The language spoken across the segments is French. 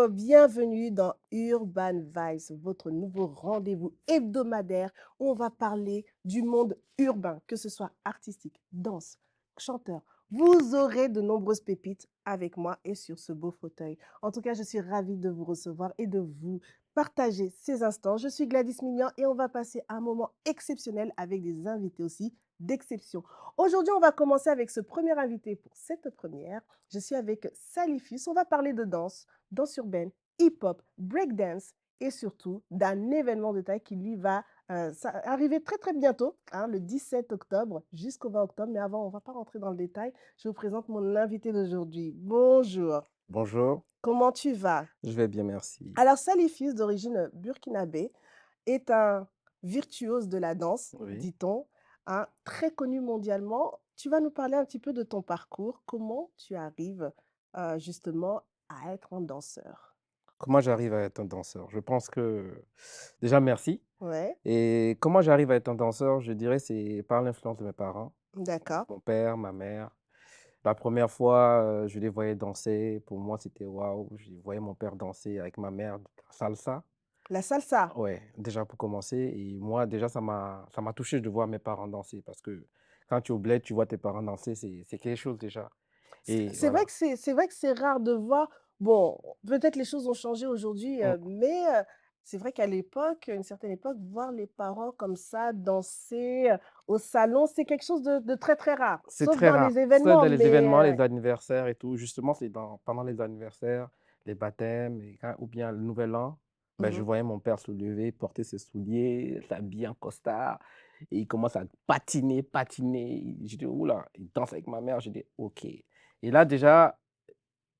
bienvenue dans Urban Vibes, votre nouveau rendez-vous hebdomadaire où on va parler du monde urbain, que ce soit artistique, danse, chanteur. Vous aurez de nombreuses pépites avec moi et sur ce beau fauteuil. En tout cas, je suis ravie de vous recevoir et de vous partager ces instants. Je suis Gladys Mignon et on va passer un moment exceptionnel avec des invités aussi d'exception. Aujourd'hui, on va commencer avec ce premier invité pour cette première. Je suis avec Salifus. On va parler de danse, danse urbaine, hip-hop, breakdance et surtout d'un événement de taille qui lui va arriver très très bientôt, hein, le 17 octobre jusqu'au 20 octobre. Mais avant, on ne va pas rentrer dans le détail. Je vous présente mon invité d'aujourd'hui. Bonjour, Bonjour, comment tu vas? je vais bien, merci. Alors, Salifus, d'origine burkinabé, est un virtuose de la danse, Oui. dit-on, hein, très connu mondialement. Tu vas nous parler un petit peu de ton parcours, comment tu arrives justement à être un danseur. Comment j'arrive à être un danseur? Je pense que déjà merci. Ouais, Et comment j'arrive à être un danseur, je dirais, c'est par l'influence de mes parents, d'accord. mon père, ma mère. La première fois, je les voyais danser. Pour moi, c'était waouh. Je voyais mon père danser avec ma mère, salsa. La salsa, Ouais, déjà pour commencer. Et moi, déjà, ça m'a touché de voir mes parents danser parce que quand tu es au bled, tu vois tes parents danser, c'est quelque chose déjà. Et c'est vrai voilà. que c'est vrai que c'est rare de voir. Bon, peut-être les choses ont changé aujourd'hui, Mm. mais c'est vrai qu'à l'époque, à une certaine époque, voir les parents comme ça danser au salon, c'est quelque chose de très très rare, C'est sauf très dans rare. les Seul événements. dans les Mais événements, les ouais. anniversaires et tout, justement, c'est pendant les anniversaires, les baptêmes et ou bien le nouvel an, ben, je Mhm. voyais mon père se lever, porter ses souliers, s'habiller en costard et il commence à patiner, patiner. Je dis: «Ouh là!» Il danse avec ma mère, je dis: «OK». Et là déjà,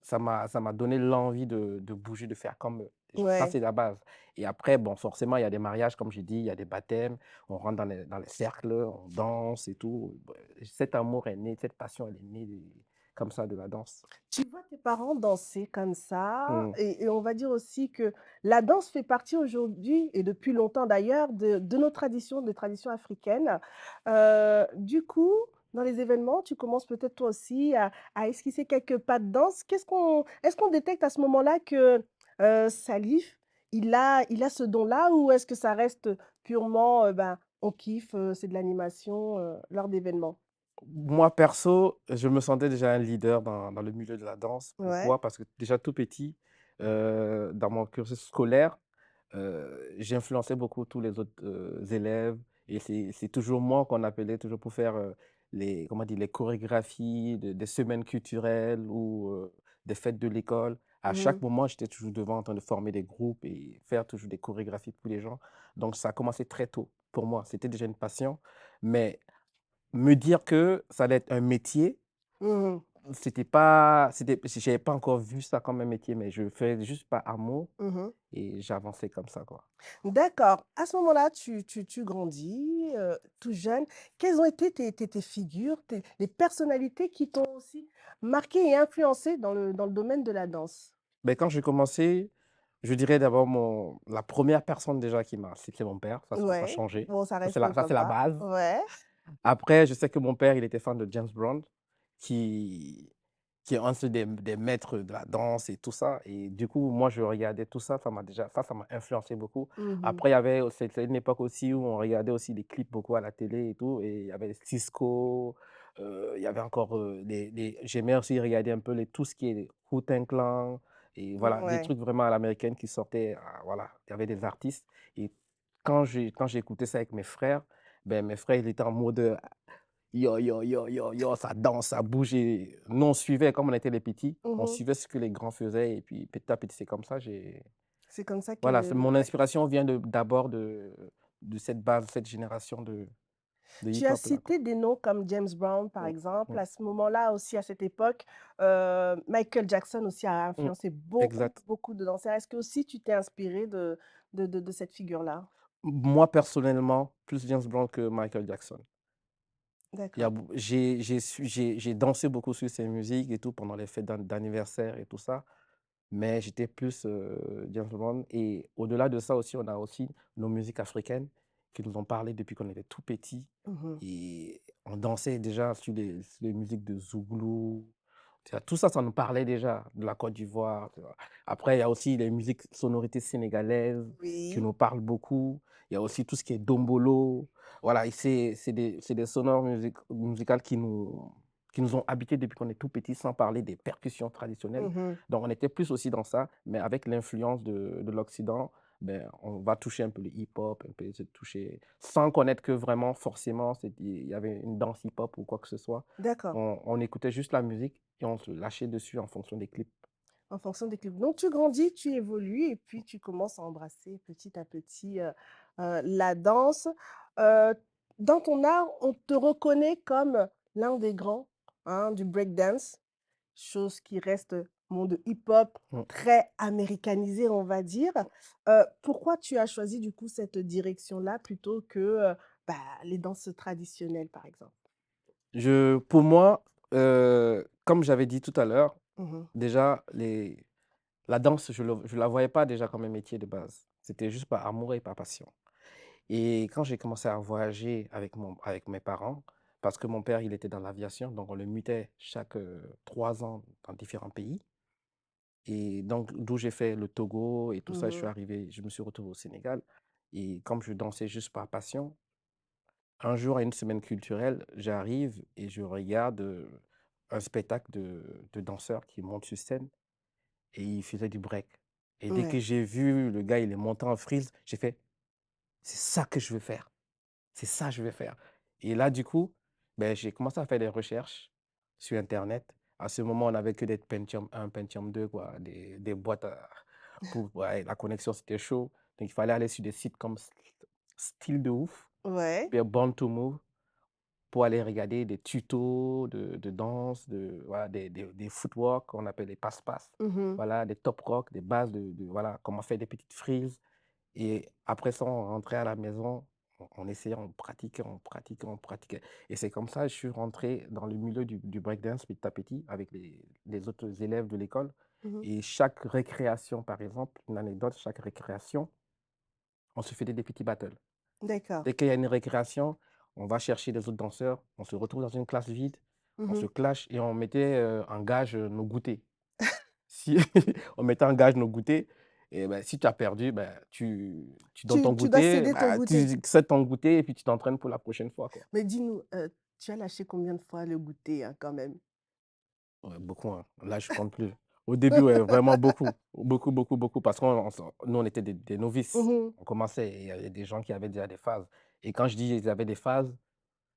ça m'a donné l'envie de bouger, de faire comme eux. Déjà, ça, Ouais. c'est la base. Et après, bon, forcément, il y a des mariages, comme j'ai dit, il y a des baptêmes, on rentre dans les cercles, on danse et tout. Cet amour est né, cette passion, elle est née comme ça de la danse. Tu vois tes parents danser comme ça Mmh. et on va dire aussi que la danse fait partie aujourd'hui et depuis longtemps d'ailleurs de nos traditions, des traditions africaines. Du coup, dans les événements, tu commences peut-être toi aussi à esquisser quelques pas de danse. Est-ce qu'on détecte à ce moment-là que, Salif, il a ce don-là ou est-ce que ça reste purement, ben, on kiffe, c'est de l'animation, lors d'événements? Moi, perso, je me sentais déjà un leader dans le milieu de la danse. Ouais. Pourquoi? Parce que déjà tout petit, dans mon cursus scolaire, j'influençais beaucoup tous les autres, élèves et c'est toujours moi qu'on appelait toujours pour faire, les comment dire? Les chorégraphies des semaines culturelles ou, des fêtes de l'école. À chaque Mmh. moment, j'étais toujours devant en train de former des groupes et faire toujours des chorégraphies pour les gens. Donc ça a commencé très tôt pour moi. C'était déjà une passion, mais me dire que ça allait être un métier, Mmh. j'avais pas encore vu ça comme un métier, mais je fais juste par amour Mmh. et j'avançais comme ça, quoi. D'accord. À ce moment-là, tu grandis, tout jeune. Quelles ont été tes figures, les personnalités qui t'ont aussi marqué et influencé dans le domaine de la danse? Mais quand j'ai commencé, je dirais d'abord la première personne déjà qui m'a c'est mon père, ça peut pas Ouais, changer. bon, ça Ça c'est reste la ça c'est la papa. base. Ouais. Après, je sais que mon père, il était fan de James Brown, qui qui est un des maîtres de la danse et tout ça et du coup, moi, je regardais tout ça, ça m'a influencé beaucoup. Mmh. Après, il y avait c'était une époque aussi où on regardait aussi des clips beaucoup à la télé et tout et il y avait Sisqo, il y avait encore, j'aimais aussi regarder un peu tout ce qui est Wu-Tang Clan et voilà, des Ouais. trucs vraiment à l'américaine qui sortaient, voilà, il y avait des artistes et quand j'ai écouté ça avec mes frères, ben, mes frères, ils étaient en mode, yo, yo, yo, yo, yo, ça danse, ça bouge et nous, on suivait comme on était les petits, on Mmh. suivait ce que les grands faisaient et puis petit à petit, c'est comme ça, C'est comme ça voilà, que mon ouais. inspiration vient d'abord de cette base, cette génération de Tu as hip-hop là, quoi. cité des noms comme James Brown, par Mmh, exemple. mmh, À ce moment-là aussi, à cette époque, Michael Jackson aussi a mmh, influencé beaucoup, exact. beaucoup de danseurs. Est-ce que aussi tu t'es inspiré de cette figure-là? Moi, personnellement, plus James Brown que Michael Jackson. Il y a D'accord. beau j'ai dansé beaucoup sur ses musiques et tout pendant les fêtes d'anniversaire et tout ça. Mais j'étais plus, James Brown et au-delà de ça aussi, on a aussi nos musiques africaines qui nous ont parlé depuis qu'on était tout petit Mmh. et on dansait déjà sur les musiques de Zouglou, Tout ça, ça nous parlait déjà de la Côte d'Ivoire, tu vois? Après, il y a aussi les musiques sonorités sénégalaises qui Oui. nous parlent beaucoup. Il y a aussi tout ce qui est dombolo. Voilà, et c'est des sonores musicales qui nous ont habités depuis qu'on est tout petit, sans parler des percussions traditionnelles. Mhm. Donc on était plus aussi dans ça, mais avec l'influence de l'Occident, ben, on va toucher un peu le hip-hop, un peu se toucher sans connaître que vraiment forcément il y avait une danse hip-hop ou quoi que ce soit. D'accord. On écoutait juste la musique et on se lâchait dessus en fonction des clips. En fonction des clips. Donc tu grandis, tu évolues et puis tu commences à embrasser petit à petit, la danse. Heu, Dans ton art, on te reconnaît comme l'un des grands, hein, du break dance, chose qui reste monde hip-hop Mmh. très américanisé, on va dire. Pourquoi tu as choisi du coup cette direction-là plutôt que, bah, les danses traditionnelles, par exemple? Pour moi, comme j'avais dit tout à l'heure, Mmh. déjà la danse, je la voyais pas déjà comme un métier de base. C'était juste par amour et par passion. Et quand j'ai commencé à voyager avec mes parents, parce que mon père, il était dans l'aviation, donc on le mutait chaque, 3 ans dans différents pays. Et donc d'où j'ai fait le Togo et tout ça, Mmh. je me suis retrouvé au Sénégal et comme je dansais juste par passion, un jour à une semaine culturelle, j'arrive et je regarde, un spectacle de danseurs qui montent sur scène et ils faisaient du break. Et dès que Ouais, j'ai vu le gars, il est monté en freeze, j'ai fait: «C'est ça que je veux faire, c'est ça que je veux faire». Et là, du coup, ben j'ai commencé à faire des recherches sur internet. À ce moment, on n'avait que des Pentium 1, Pentium 2 quoi, des boîtes à pour ouais, la connexion, c'était chaud. Donc il fallait aller sur des sites comme Style de Ouf, ouais. bien Born to Move. Pour aller regarder des tutos de danse, voilà, des footwork qu'on appelle les passe-passe, Mmh. voilà, des top rock, des bases voilà, comment faire des petites frises et après ça, on rentrait à la maison, on essayait, on pratiquait, on pratiquait, on pratiquait et c'est comme ça, je suis rentré dans le milieu du breakdance petit à petit avec les autres élèves de l'école Mmh. et chaque récréation, par exemple, une anecdote, chaque récréation, on se faisait des petits battles. D'accord. Dès qu'il y a une récréation, on va chercher les autres danseurs, on se retrouve dans une classe vide, on se Mmh. clash et on mettait, en gage, nos goûters. Si on mettait en gage nos goûters et bah, si tu as perdu, bah, tu donnes ton Tu dois goûter, céder ton bah, goûter. tu cèdes ton goûter et puis tu t'entraînes pour la prochaine fois, quoi. Mais dis-nous, tu as lâché combien de fois le goûter, hein, quand même? Ouais, beaucoup, hein. Là, je compte plus. Au début, ouais, vraiment beaucoup. Beaucoup, beaucoup, beaucoup parce nous, on était des novices. Mmh. On commençait et il y avait des gens qui avaient déjà des phases et quand je dis: «Ils avaient des phases»,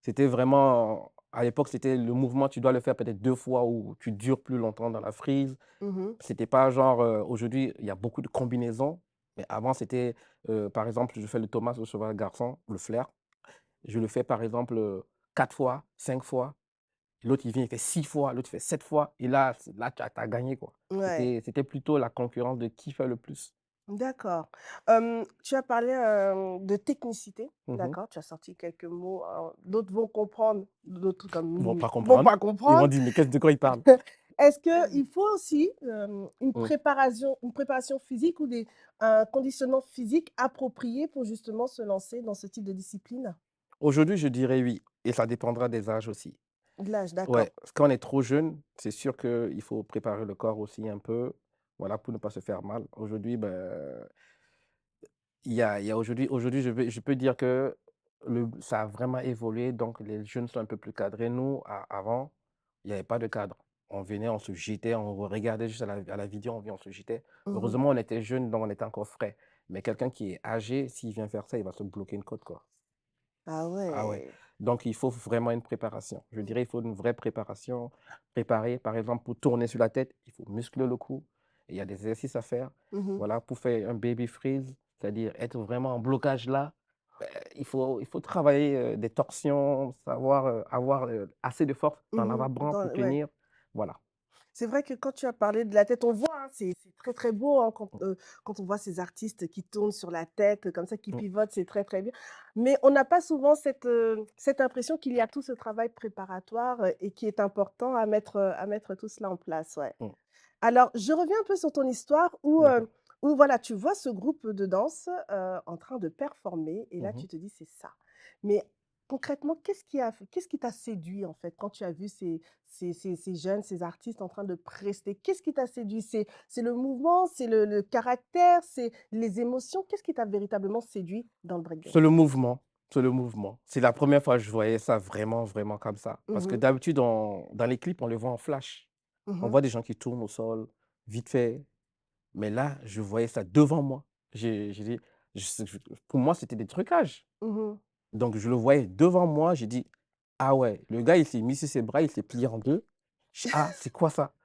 c'était vraiment à l'époque, c'était le mouvement, tu dois le faire peut-être 2 fois ou tu dures plus longtemps dans la frise. Mmh. C'était pas genre, aujourd'hui, il y a beaucoup de combinaisons, mais avant, c'était, par exemple, je fais le Thomas le cheval garçon, le flair. Je le fais, par exemple, 4 fois, 5 fois. L'autre, il vient, il fait 6 fois, l'autre, il fait 7 fois et là, tu as gagné, quoi. Ouais, C'était plutôt la concurrence de qui fait le plus. d'accord. Tu as parlé, de technicité, Mmh mh. d'accord, tu as sorti quelques mots, d'autres vont comprendre, d'autres Ils vont comme pas vont comprendre. pas Ils vont comprendre. dire: «Mais qu'est-ce de quoi il parle?» Est-ce qu'il faut aussi, Mmh. une préparation physique ou un conditionnement physique approprié pour justement se lancer dans ce type de discipline? Aujourd'hui, je dirais oui et ça dépendra des âges aussi. De l'âge, Ouais, d'accord. parce que quand on est trop jeune, c'est sûr qu'il faut préparer le corps aussi un peu, voilà, pour ne pas se faire mal. Aujourd'hui, ben, il y a aujourd'hui, je peux dire que ça a vraiment évolué, donc les jeunes sont un peu plus cadrés. Nous, avant, il n'y avait pas de cadre. On venait, on se jetait, on regardait juste à la vidéo, on se jetait. Mmh. Heureusement, on était jeunes, donc on était encore frais. Mais quelqu'un qui est âgé, s'il vient faire ça, il va se bloquer une côte, quoi. Ah Ah ouais, ouais. donc il faut vraiment une préparation. Je Mmh. dirais, il faut une vraie préparation. Préparer, par exemple, pour tourner sur la tête, il faut muscler le cou. Il y a des exercices à faire. Mmh. Voilà, pour faire un baby freeze, c'est-à-dire être vraiment en blocage là, il faut travailler, des torsions, savoir, avoir, assez de force dans Mmh. l'avant-bras pour Ouais. tenir. Voilà. C'est vrai que quand tu as parlé de la tête, on voit, hein, c'est très, très beau, hein, Mmh, quand on voit ces artistes qui tournent sur la tête, comme ça, qui mmh, pivotent, c'est très, très bien. Mais on n'a pas souvent cette impression qu'il y a tout ce travail préparatoire, et qui est important à mettre tout cela en place, ouais. mmh. Alors, je reviens un peu sur ton histoire D'accord. où voilà, tu vois ce groupe de danse, en train de performer et là, Mmh. tu te dis: «C'est ça». Mais Concrètement, qu'est-ce qui t'a séduit, en fait, quand tu as vu ces jeunes, ces artistes en train de prester? Qu'est-ce qui t'a séduit? C'est le mouvement, c'est le caractère, c'est les émotions? Qu'est-ce qui t'a véritablement séduit dans le C'est le breakdance? mouvement, c'est le mouvement. C'est la première fois que je voyais ça vraiment, vraiment comme ça. Parce que Mmh. d'habitude, dans les clips, on le voit en flash. On Mmh. voit des gens qui tournent au sol, vite fait. Mais là, je voyais ça devant moi. J'ai dit, pour moi, c'était des trucages. Mmh. Donc, je le voyais devant moi. J'ai dit, ah ouais, le gars, il s'est mis sur ses bras, il s'est plié en deux. Ah, c'est quoi ça?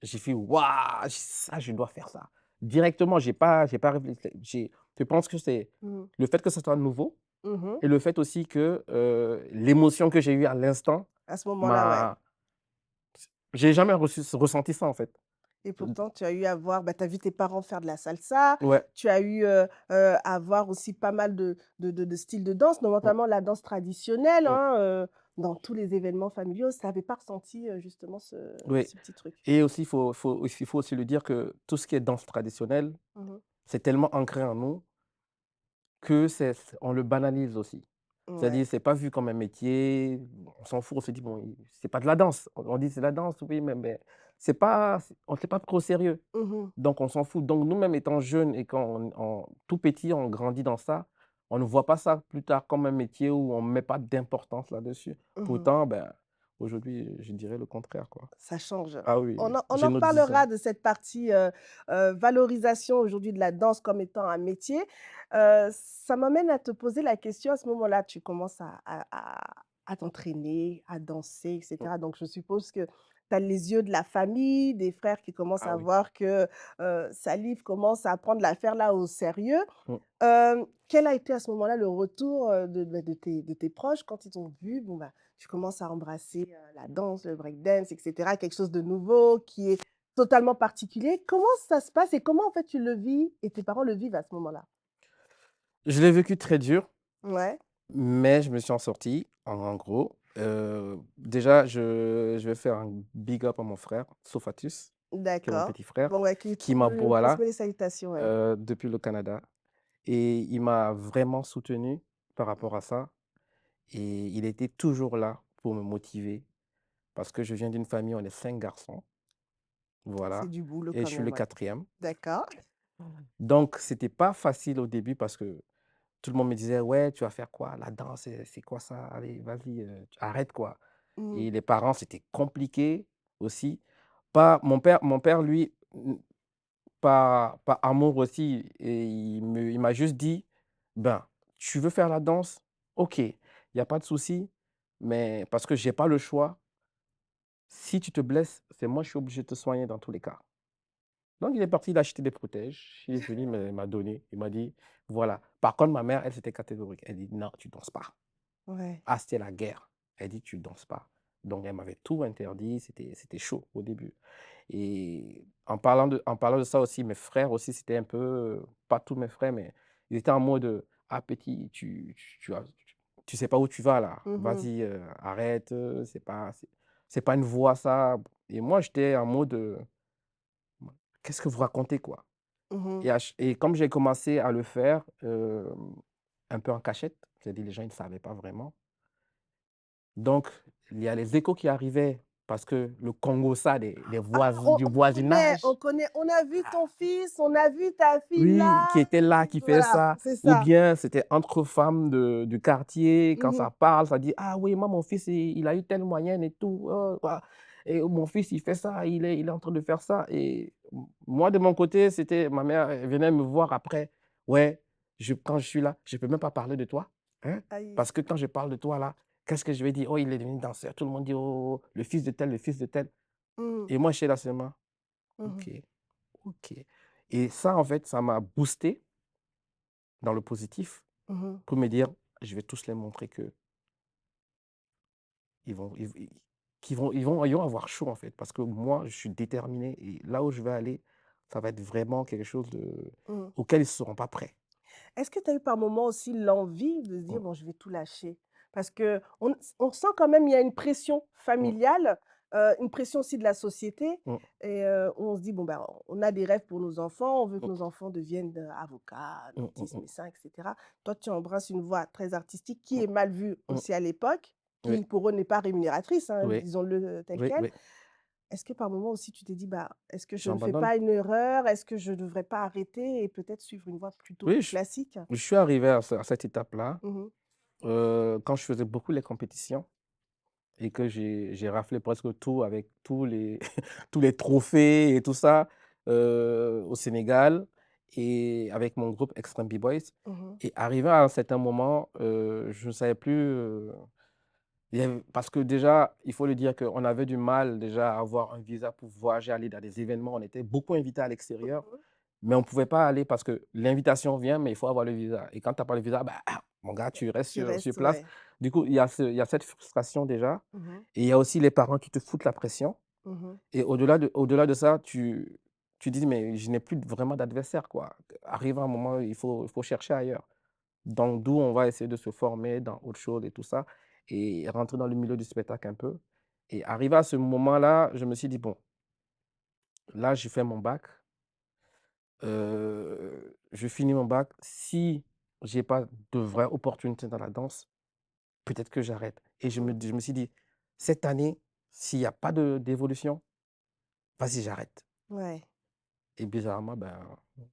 J'ai fait, waouh, ça, je dois faire ça. Directement, j'ai pas réfléchi. Je pense que c'est Mmh. le fait que ce soit nouveau Mmh. et le fait aussi que l'émotion que j'ai eue à l'instant À ce moment-là, ouais. m'a. J'ai jamais ressenti ça, en fait. Et pourtant, tu as eu à voir, bah, tu as vu tes parents faire de la salsa, Ouais. tu as eu, à voir aussi pas mal de styles de danse, Mm, notamment la danse traditionnelle, mm. hein, dans tous les événements familiaux. Tu avais pas ressenti, justement Oui. ce petit truc? Et aussi, il faut aussi le dire que tout ce qui est danse traditionnelle, Mmh. c'est tellement ancré en nous que on le banalise aussi. Ouais. C'est-à-dire, c'est pas vu comme un métier, on s'en fout, on se dit: «Bon, c'est pas de la danse». On dit: «C'est de la danse», oui, mais on ne pas trop au sérieux. Mmh. Donc on s'en fout. Donc nous-mêmes étant jeunes et quand tout petit, on grandit dans ça, on ne voit pas ça plus tard comme un métier où on ne met pas d'importance là-dessus. Mmh. Pourtant, ben, aujourd'hui, je dirais le contraire, quoi. Ça change. Ah oui, oui, On j'ai en notre 10 reparlera ans. de cette partie, valorisation aujourd'hui de la danse comme étant un métier. Ça m'amène à te poser la question, à ce moment-là, tu commences à t'entraîner, à danser et Mmh. cetera. Donc je suppose que tu as les yeux de la famille, des frères qui commencent Ah à oui. voir que, Salif commence à prendre l'affaire là au sérieux. Mmh. Quel a été à ce moment-là le retour, de tes proches quand ils t'ont vu? Bon, bah, tu commences à embrasser, la danse, le breakdance et cetera, quelque chose de nouveau qui est totalement particulier. Comment ça se passe et comment, en fait, tu le vis et tes parents le vivent à ce moment-là? Je l'ai vécu très dur, Ouais, mais je me suis en sorti, en gros. Déjà, je vais faire un big up à mon frère, Sophatus, qui est mon d'accord. petit frère, Bon, ouais, qui qui on m'a lui voilà, transmet les salutations, ouais. depuis le Canada et il m'a vraiment soutenu par rapport à ça et il était toujours là pour me motiver parce que je viens d'une famille, on est 5 garçons, C'est voilà du boulot et je quand suis même, le ouais. quatrième. D'accord. Donc c'était pas facile au début parce que tout le monde me disait: «Ouais, tu vas faire quoi? La danse, c'est quoi ça? Allez, vas-y, arrête quoi». Mmh. Et les parents, c'était compliqué aussi. Pas mon père lui, par amour aussi et il m'a juste dit: «Ben, tu veux faire la danse? OK, il y a pas de souci, mais parce que j'ai pas le choix, si tu te blesses, c'est moi, je suis obligé de te soigner dans tous les cas». Donc il est parti, il a acheté des protèges, il est venu, il m'a donné, il m'a dit: «Voilà». Par contre, ma mère, elle, c'était catégorique. Elle dit: «Non, tu danses pas». Ouais. Ah, c'était la guerre. Elle dit: «Tu danses pas». Donc elle m'avait tout interdit, c'était chaud au début. Et en parlant de ça aussi, mes frères aussi, c'était un peu, pas tous mes frères, mais ils étaient en mode, «Ah petit, tu sais pas où tu vas là. Mmh. Vas-y, arrête, c'est pas une voie ça». Et moi, j'étais en mode, «Qu'est-ce que vous racontez quoi?» Mmh. Et comme j'ai commencé à le faire, un peu en cachette, c'est-à-dire les gens ils ne savaient pas vraiment. Donc il y a les échos qui arrivaient parce que le Congo ça, des Ah, voisins du on voisinage. connaît, on a vu ton fils, on a vu ta fille Oui, qui là. était là, qui fait Voilà, ça, c'est ou ça. bien c'était entre femmes du quartier, quand Mmh. ça parle, ça dit: «Ah oui, moi mon fils il a eu telle moyenne et tout, et mon fils il fait ça, il est en train de faire ça» et moi de mon côté, c'était ma mère, elle venait me voir après: «Ouais, quand je suis là, je peux même pas parler de toi, hein, Aïe. parce que quand je parle de toi là, qu'est-ce que je vais dire? Oh il est devenu danseur», tout le monde dit: «Oh, le fils de tel, le fils de tel» Mmh. et moi je suis là seulement: Mmh. «OK, OK» et ça en fait, ça m'a boosté dans le positif, Mmh. pour me dire: «Je vais tous les montrer qu'ils vont ils vont avoir chaud, en fait, parce que moi, je suis déterminé et là où je vais aller, ça va être vraiment quelque chose Mmh. auquel ils ne seront pas prêts». Est-ce que tu as eu par moment aussi l'envie de se dire: Mmh, «Bon, je vais tout lâcher»? Parce qu'on sent quand même il y a une pression mmh, familiale, une pression aussi de la société Mmh, et on se dit: «Bon, ben, on a des rêves pour nos enfants, on veut que mmh, nos enfants deviennent, avocats, mmh, mmh, dentistes, mmh, médecins et cetera». Toi, tu embrasses une voie très artistique qui mmh, est mal vue mmh. aussi à l'époque, Oui, qui pour eux n'est pas rémunératrice, hein, oui, disons-le, tel oui, quel. oui. Est-ce que par moment aussi tu t'es dit: «Bah, est-ce que je ne fais J'abandonne. pas une erreur? Est-ce que je ne devrais pas arrêter et peut-être suivre une voie plutôt Oui, classique?» je suis arrivé à cette étape-là, Mmh. quand je faisais beaucoup les compétitions et que j'ai raflé presque tout avec tous les tous les trophées et tout ça, au Sénégal et avec mon groupe Extreme B-Boys Mmh. et arrivé à un certain moment, je ne savais plus, il y avait parce que déjà, il faut le dire qu'on avait du mal déjà à avoir un visa pour voyager, aller dans des événements. On était beaucoup invités à l'extérieur. Mmh. Mais on ne pouvait pas aller parce que l'invitation vient, mais il faut avoir le visa et quand tu as pas le visa, bah, mon gars, tu restes Tu sur restes, place. ouais. Du coup, il y a cette frustration déjà Mmh. et il y a aussi les parents qui te foutent la pression Mmh. et au-delà de ça, tu dis: «Mais je n'ai plus vraiment d'adversaire, quoi». Arrive un moment, il faut chercher ailleurs. Donc d'où on va essayer de se former dans autre chose et tout ça et rentrer dans le milieu du spectacle un peu et arrivé à ce moment-là, je me suis dit: «Bon, là, j'ai fait mon bac». Je finis mon bac, si j'ai pas de vraies opportunités dans la danse, peut-être que j'arrête et Mmh. je me suis dit: «Cette année, s'il y a pas d'évolution, vas-y, j'arrête» Ouais. et bizarrement, ben,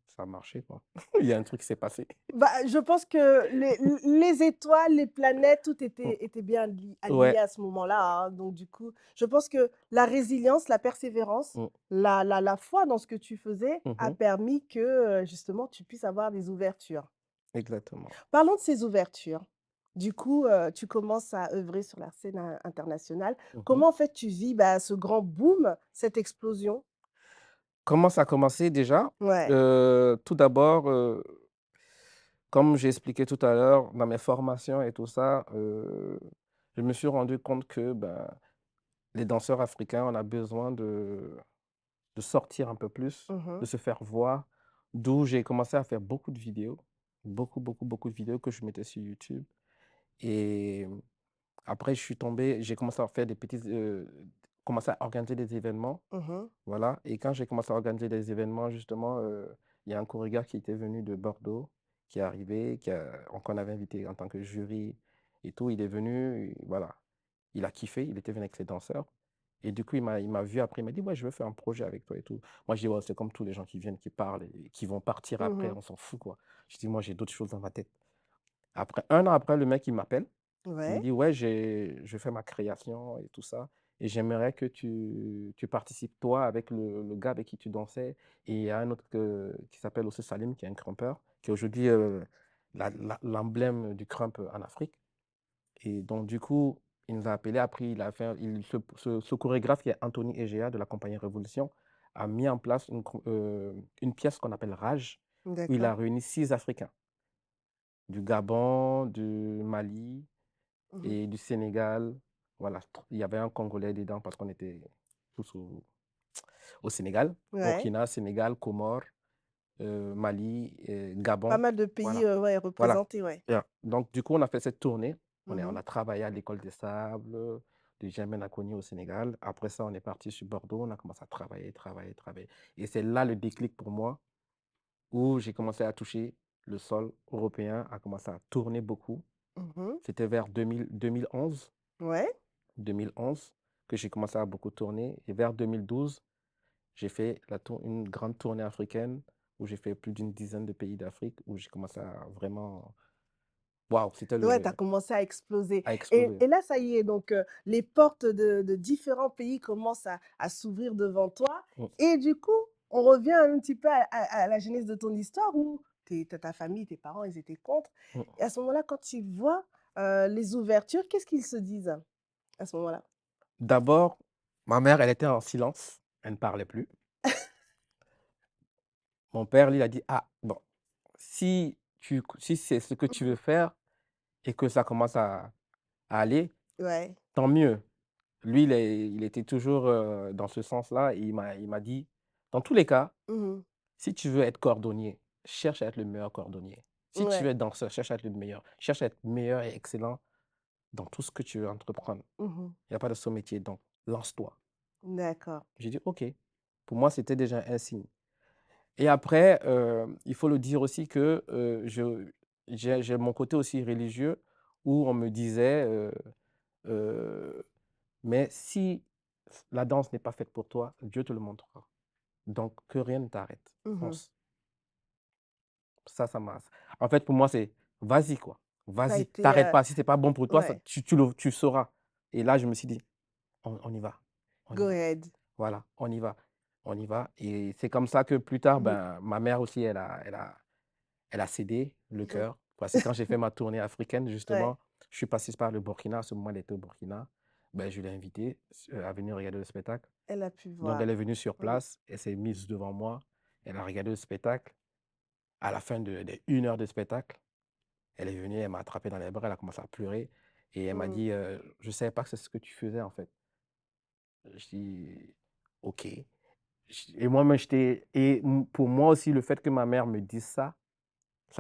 ça a marché, quoi. Il y a un truc qui s'est passé. Bah, je pense que les étoiles, les planètes, tout Mmh. était bien aligné Ouais. à ce moment-là, hein. Donc du coup, je pense que la résilience, la persévérance, Mmh. la foi dans ce que tu faisais Mmh a mh. permis que, justement, tu puisses avoir des ouvertures. Exactement. Parlons de ces ouvertures. Du coup, tu commences à œuvrer sur la scène internationale. Mmh mh. Comment, en fait, tu vis, bah, ce grand boom, cette explosion? Comment ça a commencé déjà? Ouais. Tout d'abord, comme j'ai expliqué tout à l'heure, dans mes formations et tout ça, je me suis rendu compte que, ben, les danseurs africains, on a besoin de sortir un peu plus, Mmh. de se faire voir. D'où j'ai commencé à faire beaucoup de vidéos, beaucoup, beaucoup, beaucoup de vidéos que je mettais sur YouTube. Et après, j'ai commencé à faire commencer à organiser des événements, Mmh. voilà. Et quand j'ai commencé à organiser des événements, justement, il y a un chorégraphe qui était venu de Bordeaux, qui est arrivé, qu'on avait invité en tant que jury et tout. Il est venu, et voilà. Il a kiffé, il était venu avec ses danseurs. Et du coup, il m'a vu après, il m'a dit: «Ouais, je veux faire un projet avec toi et tout». Moi, je dis: «Ouais, c'est comme tous les gens qui viennent, qui parlent et qui vont partir après, Mmh. on s'en fout, quoi». Je dis: «Moi, j'ai d'autres choses dans ma tête». Après, un an après, le mec, il m'appelle. Il me Ouais. dit: «Ouais, je fais ma création et tout ça et j'aimerais que tu participes, toi, avec le gars avec qui tu dansais et il y a un autre qui s'appelle aussi Salim, qui est un grimpeur, qui est aujourd'hui, l'emblème du crump en Afrique». Et donc du coup, il nous a appelés. Après, il a fait il ce chorégraphe qui est Anthony Egea de la compagnie Révolution a mis en place une pièce qu'on appelle Rage, où il a D'accord. réuni 6 Africains, du Gabon, du Mali Mmh. et du Sénégal. Voilà, il y avait un Congolais dedans parce qu'on était tous au Sénégal. Ouais. Burkina, Sénégal, Comores, Mali, Pas Gabon. mal de pays, Voilà, ouais, voilà. représentés, ouais. Yeah. Donc du coup, on a fait cette tournée. On Mmh. a travaillé à l'École des Sables, de Germaine Acogny au Sénégal. Après ça, on est parti sur Bordeaux. On a commencé à travailler, travailler, travailler. Et c'est là le déclic pour moi, où j'ai commencé à toucher le sol européen, à commencer à tourner beaucoup. Mmh. C'était vers 2011, Ouais. 2011 que j'ai commencé à beaucoup tourner. Et vers 2012, j'ai fait une grande tournée africaine où j'ai fait plus d'une dizaine de pays d'Afrique, où j'ai commencé à vraiment... Waouh, c'était Ouais, tu as commencé à exploser à exploser. et là, ça y est, donc les portes de différents pays commencent à s'ouvrir devant toi Mm, et du coup, on revient un petit peu à la genèse de ton histoire où ta famille, tes parents, ils étaient contre mm. et à ce moment-là, quand ils voient, les ouvertures, qu'est-ce qu'ils se disent à ce moment-là? D'abord, ma mère, elle était en silence, elle ne parlait plus. Mon père, lui, il a dit: «Ah, bon, si c'est ce que tu Mmh. veux faire et que ça commence à aller, Ouais. tant mieux». Lui, il était toujours, dans ce sens-là et il m'a dit: «Dans tous les cas, Mmh. si tu veux être cordonnier, cherche à être le meilleur cordonnier. Si tu veux Ouais. être danseur, cherche à être le meilleur. Cherche à être meilleur et excellent dans tout ce que tu veux entreprendre. Mmh. Il y a pas de sot métier, donc lance-toi». D'accord. J'ai dit: «OK». Pour moi, c'était déjà un signe. Et après, il faut le dire aussi que, j'ai mon côté aussi religieux où on me disait, «Mais si la danse n'est pas faite pour toi, Dieu te le montrera. Donc que rien ne t'arrête, Mhm. fonce». Ça m'a en fait, pour moi, c'est: «Vas-y quoi, Ça a vas-y, été, t'arrêtes pas. Si c'est pas bon pour toi, ça ouais, tu sauras». Et là, je me suis dit: «On y va, on y go va». ahead. Voilà, on y va, on y va. Et c'est comme ça que plus tard, Mhm. ben, ma mère aussi, elle a cédé le Mhm. cœur. Parce que quand j'ai fait ma tournée africaine, Ouais. justement, je suis passé par le Burkina. À ce moment, elle était au Burkina. Ben, je l'ai invitée à venir regarder le spectacle. Elle a pu Donc, voir. elle est venue sur Mhm. place. Elle s'est mise devant moi. Elle a regardé le spectacle. À la fin de 1 heure de spectacle, elle est venue, elle m'a attrapé dans les bras, elle a commencé à pleurer. Et elle m'a Mhm. dit, je ne savais pas que c'est ce que tu faisais, en fait. Je dis, OK. Et moi-même, pour moi aussi, le fait que ma mère me dise ça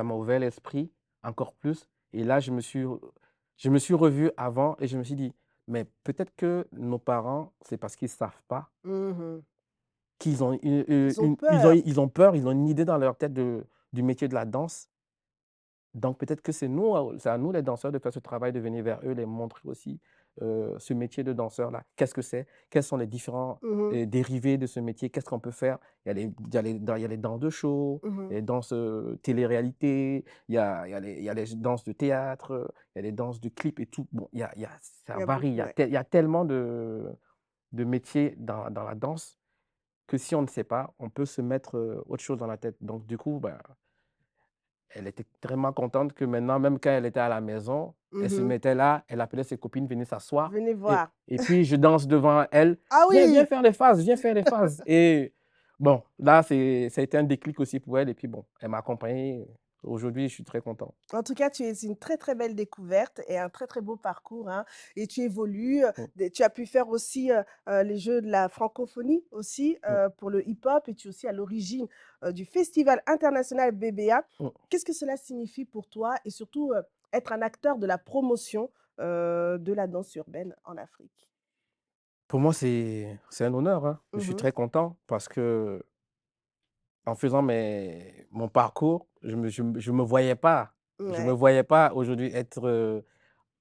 m'a ouvert l'esprit encore plus. Et là, je me suis revu avant et je me suis dit, mais peut-être que nos parents, c'est parce qu'ils ne savent pas, Mhm. qu'ils ont Ils ont peur. ils ont peur, ils ont une idée dans leur tête du métier de la danse. Donc peut-être que c'est à nous les danseurs de faire ce travail, de venir vers eux, les montrer aussi ce métier de danseur-là. Qu'est-ce que c'est? Quels sont les différents Mhm. dérivés de ce métier? Qu'est-ce qu'on peut faire? Il y a les danses de show, il y Mhm. a les danses télé-réalité, il y a les danses de théâtre, il y a les danses de clips et tout. Bon, Il ça y a varie, beaucoup, ouais. il y a tellement de métiers dans la danse que si on ne sait pas, on peut se mettre autre chose dans la tête. Donc du coup, ben, elle était vraiment contente que maintenant, même quand elle était à la maison, elle se Mhm. mettait là, elle appelait ses copines, venaient s'asseoir Venez voir. et puis je danse devant elle: Ah Viens oui! faire les phases, viens faire les phases». Et bon, là, ça a été un déclic aussi pour elle et puis bon, elle m'a accompagné. Aujourd'hui, je suis très content. En tout cas, c'est une très, très belle découverte et un très, très beau parcours, hein, et tu évolues, Mmh, tu as pu faire aussi, les Jeux de la francophonie aussi, mmh, pour le hip-hop, et tu es aussi à l'origine, du festival international BBA. mmh. Qu'est-ce que cela signifie pour toi et surtout, être un acteur de la promotion, de la danse urbaine en Afrique? Pour moi, c'est un honneur, hein. Je suis Mmh. très content parce que en faisant mon parcours, je me Ouais, voyais pas aujourd'hui être,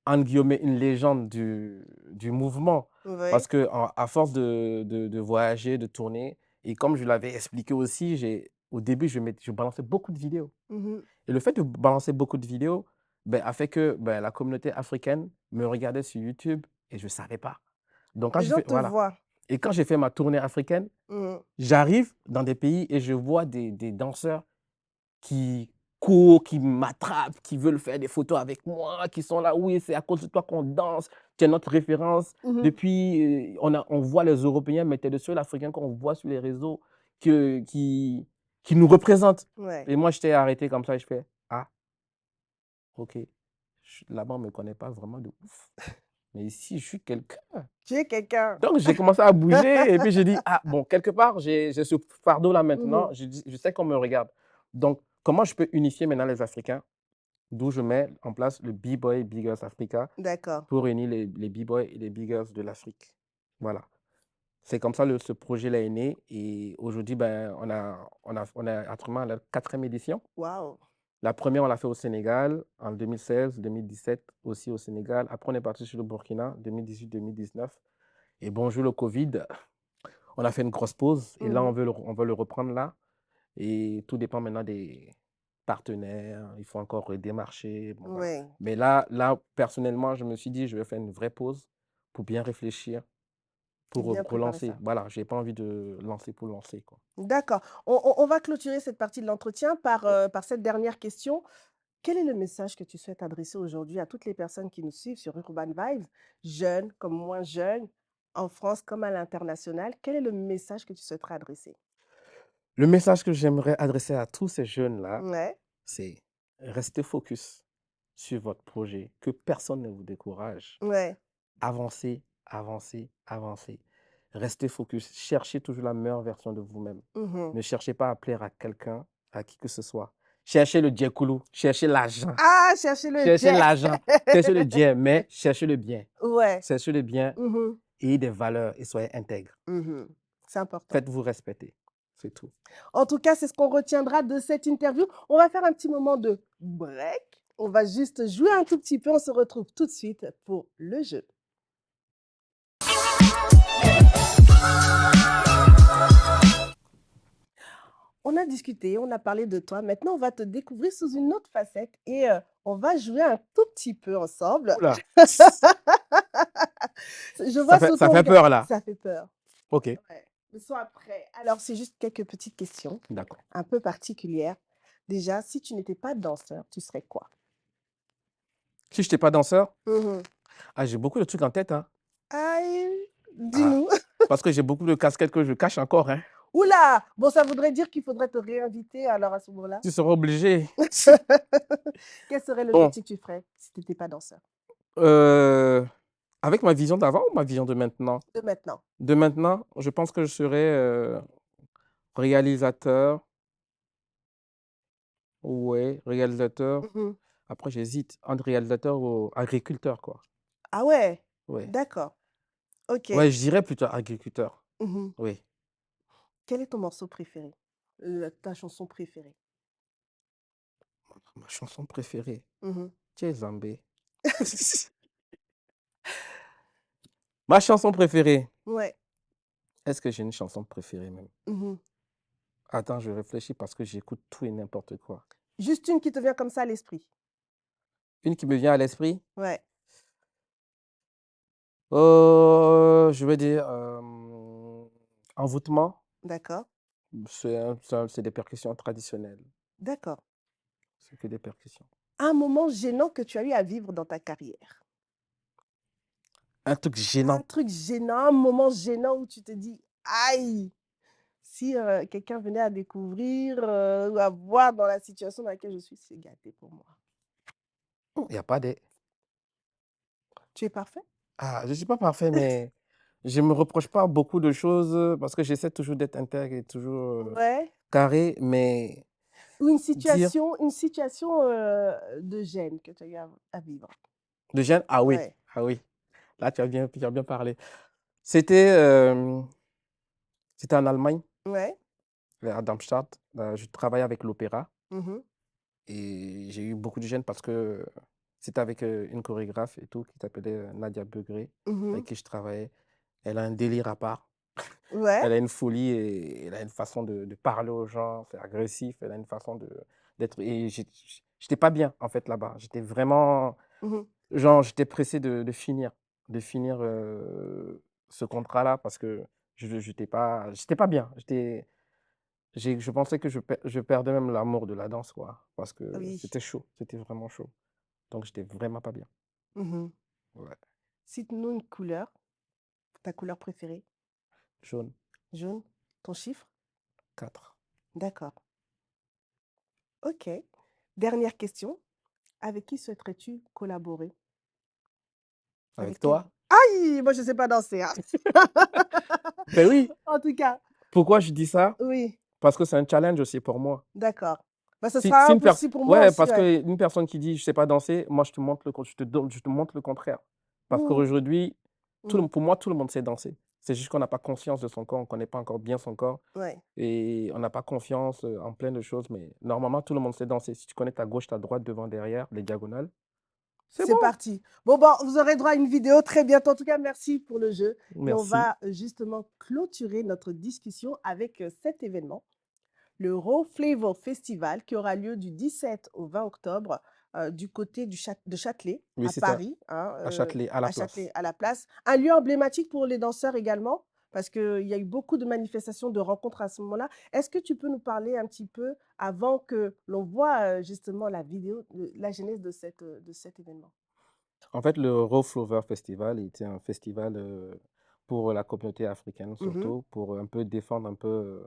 entre guillemets, «une légende» du mouvement. Parce ouais. que à force de voyager, de tourner et comme je l'avais expliqué aussi, au début, je balançais beaucoup de vidéos Mmh. et le fait de balancer beaucoup de vidéos, beh, a fait que, ben, la communauté africaine me regardait sur YouTube et je ne savais pas. Donc quand Les j'ai gens fait te voilà, voient. et quand j'ai fait ma tournée africaine, Mmh. j'arrive dans des pays et je vois des danseurs qui courent, qui m'attrapent, qui veulent faire des photos avec moi, qui sont là: «Oui, c'est à cause de toi qu'on danse, tu es notre référence». Mmh. Depuis, on voit les Européens, mais tu es le seul Africain qu'on voit sur les réseaux que qui nous représente. Ouais. Et moi, j'étais arrêté comme ça, je fais: «Ah, OK, là-bas, on me connaît pas vraiment de ouf, mais ici, je suis quelqu'un». Tu es quelqu'un. Donc j'ai commencé à bouger et puis j'ai dit: «Ah bon, quelque part, j'ai ce fardeau-là maintenant, Mmh. je sais qu'on me regarde. Donc comment je peux unifier maintenant les Africains?» D'où je mets en place le B-Boy Big Girls Africa D'accord. pour réunir les B-Boys et les Big Girls de l'Afrique. Voilà. C'est comme ça ce projet-là est né et aujourd'hui, ben, on a actuellement la 4e édition. Waouh! La première, on l'a fait au Sénégal en 2016, 2017 aussi au Sénégal. Après, on est parti sur le Burkina, 2018-2019. Et bonjour le Covid, on a fait une grosse pause et là, Mmh. on veut le reprendre là. Et tout dépend maintenant des partenaires, il faut encore démarcher, bon voilà. Ouais. Mais là, personnellement, je me suis dit: «Je vais faire une vraie pause pour bien réfléchir, Et pour bien préparer relancer». ça. Voilà, j'ai pas envie de lancer pour lancer, quoi. D'accord. On va clôturer cette partie de l'entretien par, par cette dernière question. Quel est le message que tu souhaites adresser aujourd'hui à toutes les personnes qui nous suivent sur Urban Vibes, jeunes comme moins jeunes, en France comme à l'international? Quel est le message que tu souhaiterais adresser? Le message que j'aimerais adresser à tous ces jeunes-là, Ouais, c'est: restez focus sur votre projet, que personne ne vous décourage. ouais. Avancez, avancez, avancez. Restez focus. Cherchez toujours la meilleure version de vous-même. Mmh. Ne cherchez pas à plaire à quelqu'un, à qui que ce soit. Cherchez le djekulu, cherchez l'argent, Ah! Cherchez le cherchez jet! l'argent, cherchez le djé, mais cherchez le bien. Ouais. Cherchez le bien Mmh. ayez des valeurs et soyez intègres. Mhm. C'est important. Faites-vous respecter. C'est tout. En tout cas, c'est ce qu'on retiendra de cette interview. On va faire un petit moment de break. On va juste jouer un tout petit peu. On se retrouve tout de suite pour le jeu. On a discuté, on a parlé de toi. Maintenant, on va te découvrir sous une autre facette et on va jouer un tout petit peu ensemble. Oula, Je vois sous ça ton fait regard. peur là. Ça fait peur. Ok, Ouais. Mais sois prêt. Alors, c'est juste quelques petites questions d'accord. un peu particulières. Déjà, si tu n'étais pas danseur, tu serais quoi? Si je n'étais pas danseur, Mhm. j'ai beaucoup de trucs en tête. Hein. Aïe, Ah, dis-nous. parce que j'ai beaucoup de casquettes que je cache encore. Hein. Oula! Bon, ça voudrait dire qu'il faudrait te réinviter alors à ce moment-là. Tu seras obligé. Quel serait le Bon, métier que tu ferais si tu n'étais pas danseur? euh, avec ma vision d'avant ou ma vision de maintenant? De maintenant. De maintenant, je pense que je serais réalisateur. Ouais, réalisateur. Mhm. Après, j'hésite entre réalisateur ou agriculteur, quoi. Ah ouais, Ouais. d'accord. Ok. Ouais, je dirais plutôt agriculteur. Mhm. Oui. Quel est ton morceau préféré? Ta chanson préférée? Ma chanson préférée. Mhm. Tiens, Zambé. Ma chanson préférée. Ouais. Est-ce que j'ai une chanson préférée même? Mhm. Attends, je réfléchis parce que j'écoute tout et n'importe quoi. Juste une qui te vient comme ça à l'esprit. Une qui me vient à l'esprit, Ouais, je vais dire envoûtement. d'accord. C'est des percussions traditionnelles. D'accord. C'est que des percussions. Un moment gênant que tu as eu à vivre dans ta carrière. Un truc Un gênant. truc gênant, un moment gênant où tu te dis, aïe, si quelqu'un venait à découvrir ou à voir dans la situation dans laquelle je suis, c'est gâté pour moi. Il n'y a pas de. Tu es parfait? Je ne suis pas parfait, mais je ne me reproche pas beaucoup de choses parce que j'essaie toujours d'être intègre et toujours Ouais. carré, mais Ou dire une situation de gêne que tu as eu à vivre. de gêne, ah oui, Ouais. ah oui, là tu as bien parlé. C'était c'était en Allemagne, Ouais. à Darmstadt. Je travaillais avec l'opéra Mhm. et j'ai eu beaucoup de gêne parce que c'était avec une chorégraphe et tout qui s'appelait Nadia Begré, Mhm. avec qui je travaillais. Elle a un délire à part. Ouais. Elle a une folie et elle a une façon de parler aux gens, c'est agressif, elle a une façon d'être. Et j'étais pas bien, en fait, là-bas. J'étais vraiment. Mhm. Genre, j'étais pressé de finir ce contrat-là parce que je j'étais pas bien. Je pensais que je perdais même l'amour de la danse, quoi, parce que Oui. c'était chaud, c'était vraiment chaud. Donc, j'étais vraiment pas bien. Mhm. Ouais. Cite-nous une couleur, ta couleur préférée. Jaune, Jaune. Ton chiffre? 4. D'accord. Ok. Dernière question. Avec qui souhaiterais-tu collaborer? Avec Avec quel? toi? Aïe! Moi, je ne sais pas danser, hein. Ben oui, En tout cas, pourquoi je dis ça? oui, Parce que c'est un challenge aussi pour moi. d'accord. Bah, ce Si sera si un une peu personne aussi pour moi ouais, aussi, parce ouais. qu'une personne qui dit: «Je sais pas danser», moi je te montre je te montre le contraire. Parce Mmh, qu'aujourd'hui, mmh, pour moi, tout le monde sait danser. C'est juste qu'on n'a pas conscience de son corps, on connaît pas encore bien son corps ouais. et on n'a pas confiance, en plein de choses, mais normalement, tout le monde sait danser. Si tu connais ta gauche, ta droite, devant, derrière, les diagonales, c'est C'est bon. parti. Bon, bon, vous aurez droit à une vidéo très bientôt. En tout cas, merci pour le jeu et on Merci. va justement clôturer notre discussion avec cet événement. Le Raw Flavor Festival qui aura lieu du 17 au 20 octobre du côté de Châtelet, Oui, à c'est ça, Paris, hein, à Châtelet, à la à Châtelet, place. à la place. Un lieu emblématique pour les danseurs également, parce qu'il y a eu beaucoup de manifestations, de rencontres à ce moment-là. Est-ce que tu peux nous parler un petit peu, avant que l'on voit justement la vidéo, la genèse de cet événement? En fait, le Raw Flower Festival était un festival, pour la communauté africaine Mhm, surtout, pour un peu défendre un peu,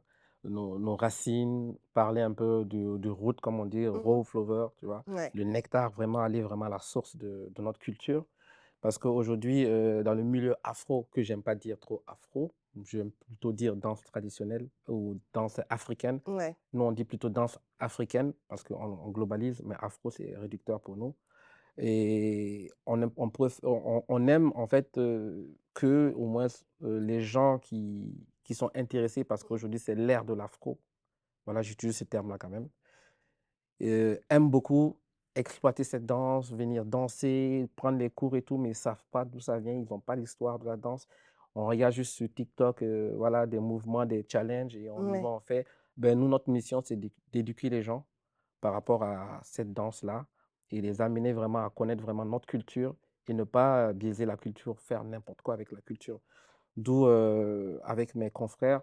nos racines, parler un peu du root comme on dit, mhm. Raw Flower, tu vois? Ouais. Le nectar, vraiment aller vraiment à la source de notre culture. Parce qu'aujourd'hui, dans le milieu afro, que j'aime pas dire trop afro, j'aime plutôt dire danse traditionnelle ou danse africaine. Ouais. Nous, on dit plutôt danse africaine parce qu'on globalise, mais afro, c'est réducteur pour nous. et on aime en fait, que au moins les gens qui sont intéressés parce qu'aujourd'hui c'est l'ère de l'afro, voilà, j'utilise ce terme-là quand même, aiment beaucoup exploiter cette danse, venir danser, prendre les cours et tout, mais ils savent pas d'où ça vient, ils ont pas l'histoire de la danse. On regarde juste sur TikTok, voilà, des mouvements, des challenges et on y va, Ouais. on fait. Ben, nous, notre mission, c'est d'éduquer les gens par rapport à cette danse-là et les amener vraiment à connaître vraiment notre culture et ne pas biaiser la culture, faire n'importe quoi avec la culture. D'où, avec mes confrères,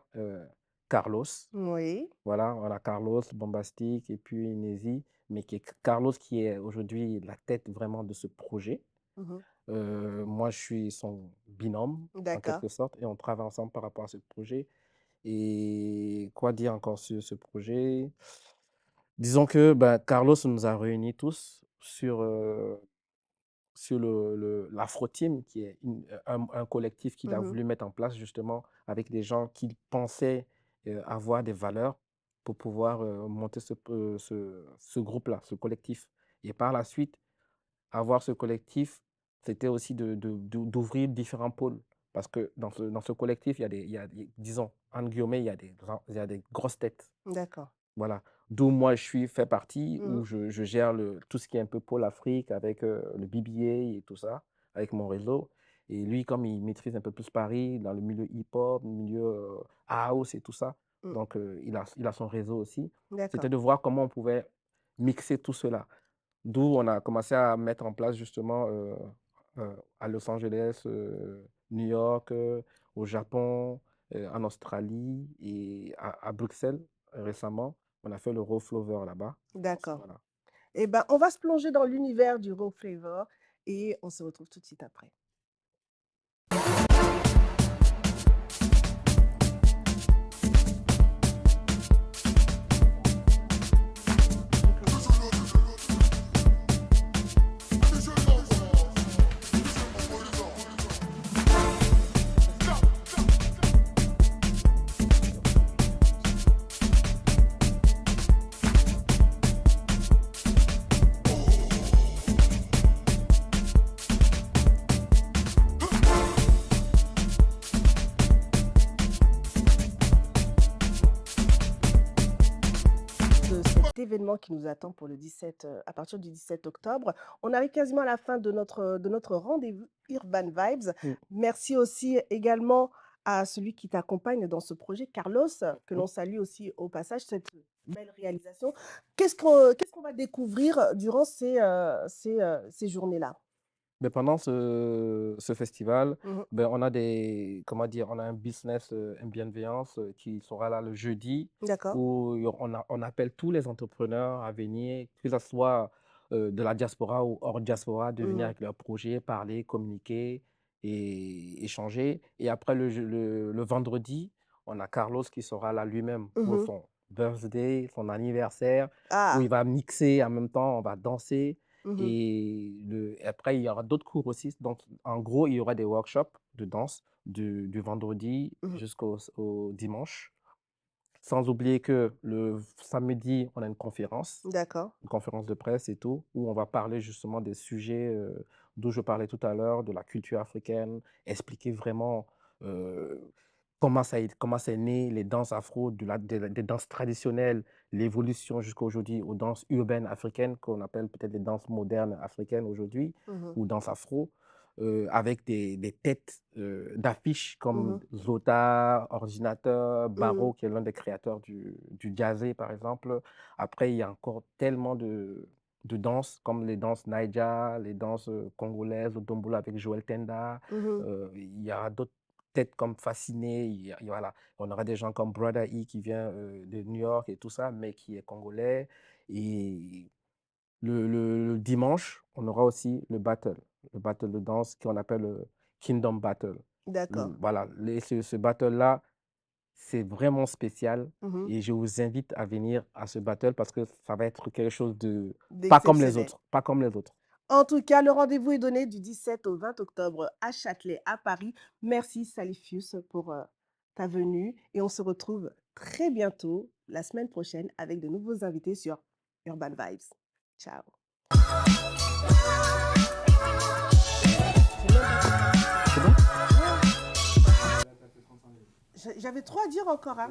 Carlos, Oui. voilà, on a Carlos, Bombastic et puis Nezi, mais Carlos qui est aujourd'hui la tête vraiment de ce projet. Mmh. Moi, je suis son binôme en D'accord. quelque sorte et on travaille ensemble par rapport à ce projet. Et quoi dire encore sur ce projet? Disons que bah, Carlos nous a réunis tous sur l'Afro Team, qui est un collectif qu'il a Mmh. voulu mettre en place justement avec des gens qu'il pensait avoir des valeurs pour pouvoir monter ce groupe-là, ce collectif. Et par la suite, avoir ce collectif, c'était aussi d'ouvrir différents pôles. Parce que dans ce collectif, disons, en guillemets, il y a des grosses têtes. D'accord. Voilà, d'où moi je fais partie, Mmh. où je gère tout ce qui est un peu pôle Afrique avec le BBA et tout ça, avec mon réseau. Et lui, comme il maîtrise un peu plus Paris, dans le milieu hip-hop, milieu house et tout ça, Mmh. donc il a son réseau aussi. C'était D'accord. de voir comment on pouvait mixer tout cela. D'où on a commencé à mettre en place justement à Los Angeles, New York, au Japon, en Australie et à Bruxelles récemment. On a fait le Raw Flower là-bas. D'accord. Voilà. Et ben, on va se plonger dans l'univers du raw flavor et on se retrouve tout de suite après. De cet événement qui nous attend pour le 17, à partir du 17 octobre. On arrive quasiment à la fin de notre rendez-vous Urban Vibes. Mm, Merci aussi également à celui qui t'accompagne dans ce projet, Carlos, que mm. l'on salue aussi au passage, cette belle réalisation. Qu'est-ce qu'on va découvrir durant ces journées-là? Mais pendant ce festival, Mmh. ben, on a comment dire, on a un business, une bienveillance qui sera là le jeudi D'accord. où on appelle tous les entrepreneurs à venir, que ce soit de la diaspora ou hors diaspora, de venir Mmh. avec leurs projets, parler, communiquer et échanger. Et après le vendredi, on a Carlos qui sera là lui-même pour Mmh. son birthday, son anniversaire, où il Ah! va mixer en même temps, on va danser. Mmh. Et après, il y aura d'autres cours aussi. Donc, en gros, il y aura des workshops de danse du vendredi Mmh. jusqu'au dimanche. Sans oublier que le samedi, on a D'accord. une conférence de presse et tout, où on va parler justement des sujets dont je parlais tout à l'heure, de la culture africaine, expliquer vraiment euh, comment c'est né, les danses afro, des danses traditionnelles, l'évolution jusqu'à aujourd'hui aux danses urbaines africaines, qu'on appelle peut-être les danses modernes africaines aujourd'hui, Mmh. ou danses afro, avec des têtes d'affiches comme Mmh. Zota, Ordinateur, Mmh. Baro, qui est l'un des créateurs du jazzé, par exemple. Après, il y a encore tellement de danses, comme les danses Naija, les danses congolaises, le Dombolo avec Joël Tenda. Mmh. Il y aura d'autres têtes comme Fasciné. Voilà. On aura des gens comme Brother E qui vient de New York et tout ça, mais qui est congolais. Et le dimanche, on aura aussi le battle de danse qu'on appelle le Kingdom Battle. D'accord. Voilà, ce battle-là, c'est vraiment spécial Mmh. et je vous invite à venir à ce battle parce que ça va être quelque chose de pas comme les D'exceptionnel. autres, pas comme les autres. En tout cas, le rendez-vous est donné du 17 au 20 octobre à Châtelet, à Paris. Merci Salifius pour ta venue et on se retrouve très bientôt, la semaine prochaine, avec de nouveaux invités sur Urban Vibes. Ciao. J'avais trop à dire encore, hein.